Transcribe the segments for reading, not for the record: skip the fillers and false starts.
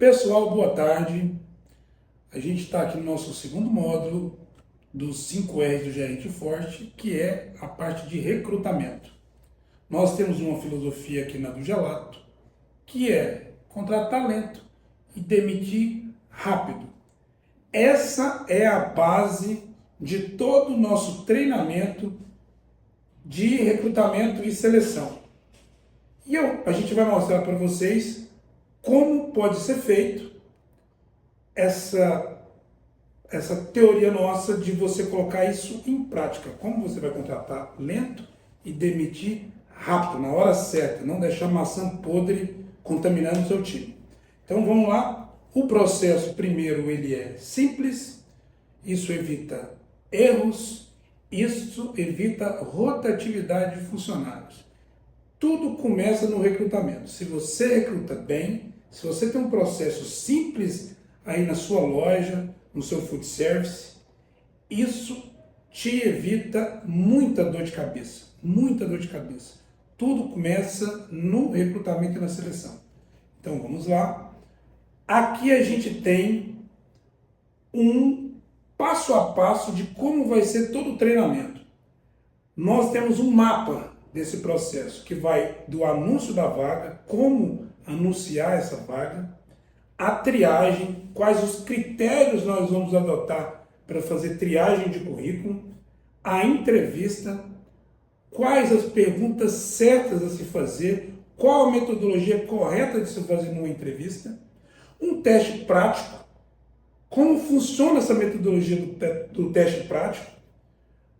Pessoal, boa tarde. A gente está aqui no nosso segundo módulo dos 5 R's do Gerente Forte, que é a parte de recrutamento. Nós temos uma filosofia aqui na do Gelato, que é contratar talento e demitir rápido. Essa é a base de todo o nosso treinamento de recrutamento e seleção. E a gente vai mostrar para vocês como pode ser feito essa teoria nossa de você colocar isso em prática. Como você vai contratar lento e demitir rápido, na hora certa, não deixar maçã podre contaminando o seu time. Então vamos lá. O processo primeiro ele é simples, isso evita erros, isso evita rotatividade de funcionários. Tudo começa no recrutamento. Se você recruta bem, se você tem um processo simples aí na sua loja, no seu food service, isso te evita muita dor de cabeça, muita dor de cabeça. Tudo começa no recrutamento e na seleção. Então vamos lá. Aqui a gente tem um passo a passo de como vai ser todo o treinamento. Nós temos um mapa desse processo que vai do anúncio da vaga, como anunciar essa vaga, a triagem, quais os critérios nós vamos adotar para fazer triagem de currículo, a entrevista, quais as perguntas certas a se fazer, qual a metodologia correta de se fazer numa entrevista, um teste prático, como funciona essa metodologia do teste prático.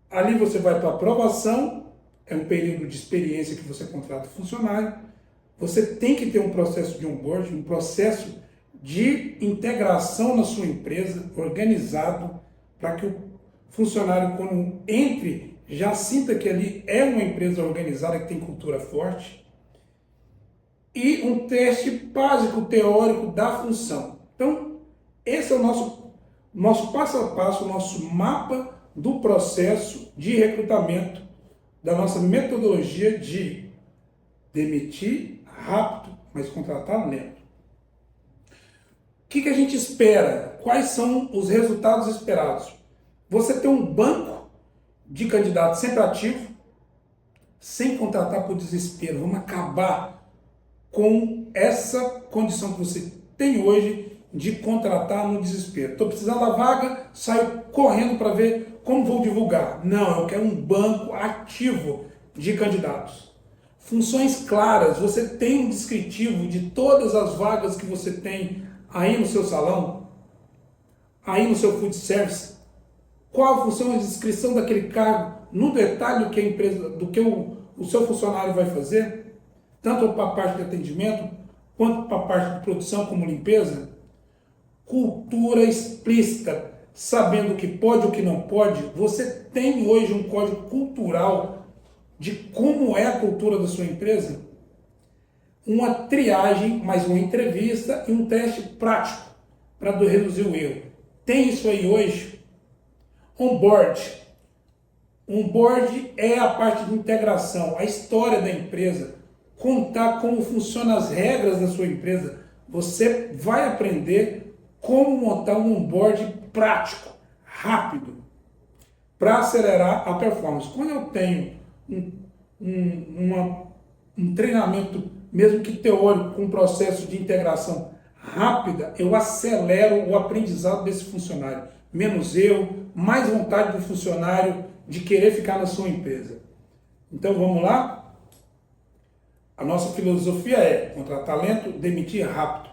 Ali você vai para a aprovação, é um período de experiência que você contrata o funcionário. Você tem que ter um processo de onboarding, um processo de integração na sua empresa, organizado, para que o funcionário, quando entre, já sinta que ali é uma empresa organizada, que tem cultura forte. E um teste básico teórico da função. Então, esse é o nosso passo a passo, o nosso mapa do processo de recrutamento, da nossa metodologia de demitir rápido, mas contratar lento. O que a gente espera? Quais são os resultados esperados? Você ter um banco de candidatos sempre ativo, sem contratar por desespero. Vamos acabar com essa condição que você tem hoje de contratar no desespero. Estou precisando da vaga, saio correndo para ver como vou divulgar. Não, eu quero um banco ativo de candidatos. Funções claras, você tem um descritivo de todas as vagas que você tem aí no seu salão, aí no seu food service. Qual a função de descrição daquele cargo, no detalhe do que a empresa, do que o seu funcionário vai fazer, tanto para a parte de atendimento, quanto para a parte de produção como limpeza. Cultura explícita, sabendo o que pode e o que não pode. Você tem hoje um código cultural de como é a cultura da sua empresa? Uma triagem, mais uma entrevista e um teste prático para reduzir o erro. Tem isso aí hoje? Onboard. Onboard é a parte de integração, a história da empresa, contar como funcionam as regras da sua empresa. Você vai aprender como montar um onboard prático, rápido, para acelerar a performance. Quando eu tenho um treinamento, mesmo que teórico, com um processo de integração rápida, eu acelero o aprendizado desse funcionário. Menos erro, mais vontade do funcionário de querer ficar na sua empresa. Então vamos lá? A nossa filosofia é contratar talento, demitir rápido.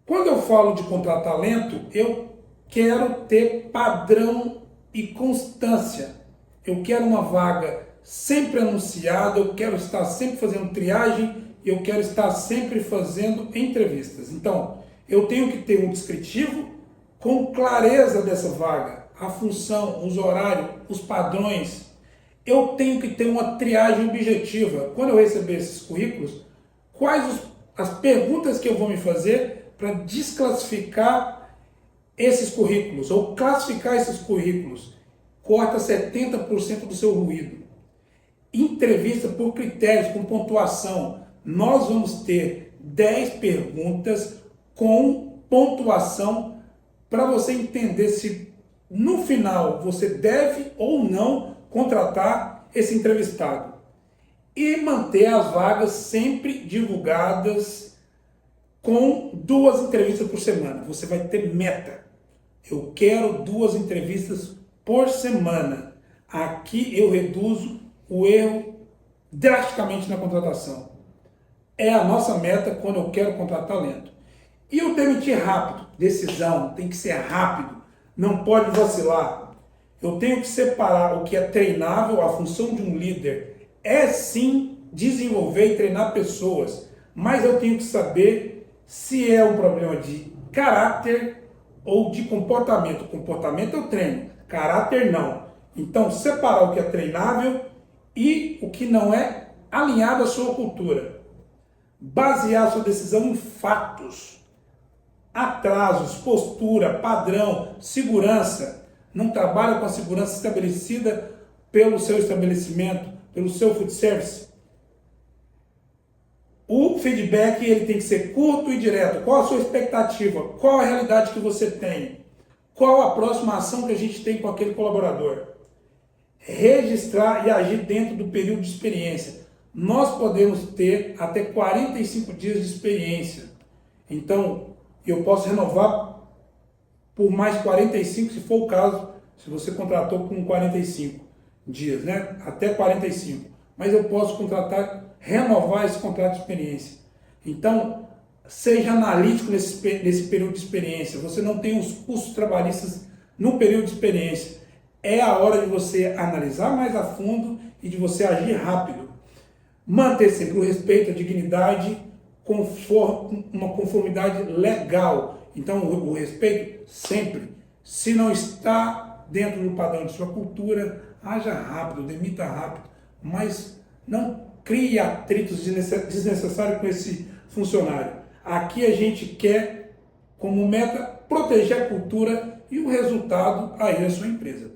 Quando eu falo de contratar talento, eu quero ter padrão e constância. Eu quero uma vaga sempre anunciada, eu quero estar sempre fazendo triagem, eu quero estar sempre fazendo entrevistas. Então, eu tenho que ter um descritivo com clareza dessa vaga, a função, os horários, os padrões. Eu tenho que ter uma triagem objetiva. Quando eu receber esses currículos, quais as perguntas que eu vou me fazer para desclassificar esses currículos, ou classificar esses currículos. Corta 70% do seu ruído. Entrevista por critérios, com pontuação. Nós vamos ter 10 perguntas com pontuação para você entender se no final você deve ou não contratar esse entrevistado. E manter as vagas sempre divulgadas com 2 entrevistas por semana. Você vai ter meta. Eu quero 2 entrevistas por semana. Aqui eu reduzo o erro drasticamente na contratação. É a nossa meta quando eu quero contratar talento. E o demitir rápido, decisão, tem que ser rápido, não pode vacilar. Eu tenho que separar o que é treinável, a função de um líder é sim desenvolver e treinar pessoas, mas eu tenho que saber se é um problema de caráter ou de comportamento. Comportamento eu treino, caráter não. Então, separar o que é treinável e o que não é alinhado à sua cultura. Basear sua decisão em fatos. Atrasos, postura, padrão, segurança. Não trabalha com a segurança estabelecida pelo seu estabelecimento, pelo seu food service. O feedback ele tem que ser curto e direto. Qual a sua expectativa? Qual a realidade que você tem? Qual a próxima ação que a gente tem com aquele colaborador? Registrar e agir dentro do período de experiência. Nós podemos ter até 45 dias de experiência. Então, eu posso renovar por mais 45, se for o caso, se você contratou com 45 dias, né? Até 45. Mas eu posso renovar esse contrato de experiência. Então, seja analítico nesse período de experiência. Você não tem os custos trabalhistas no período de experiência. É a hora de você analisar mais a fundo e de você agir rápido. Manter sempre o respeito, a dignidade, uma conformidade legal. Então, o respeito sempre. Se não está dentro do padrão de sua cultura, haja rápido, demita rápido, mas não crie atritos desnecessários com esse funcionário. Aqui a gente quer, como meta, proteger a cultura e o resultado aí é a sua empresa.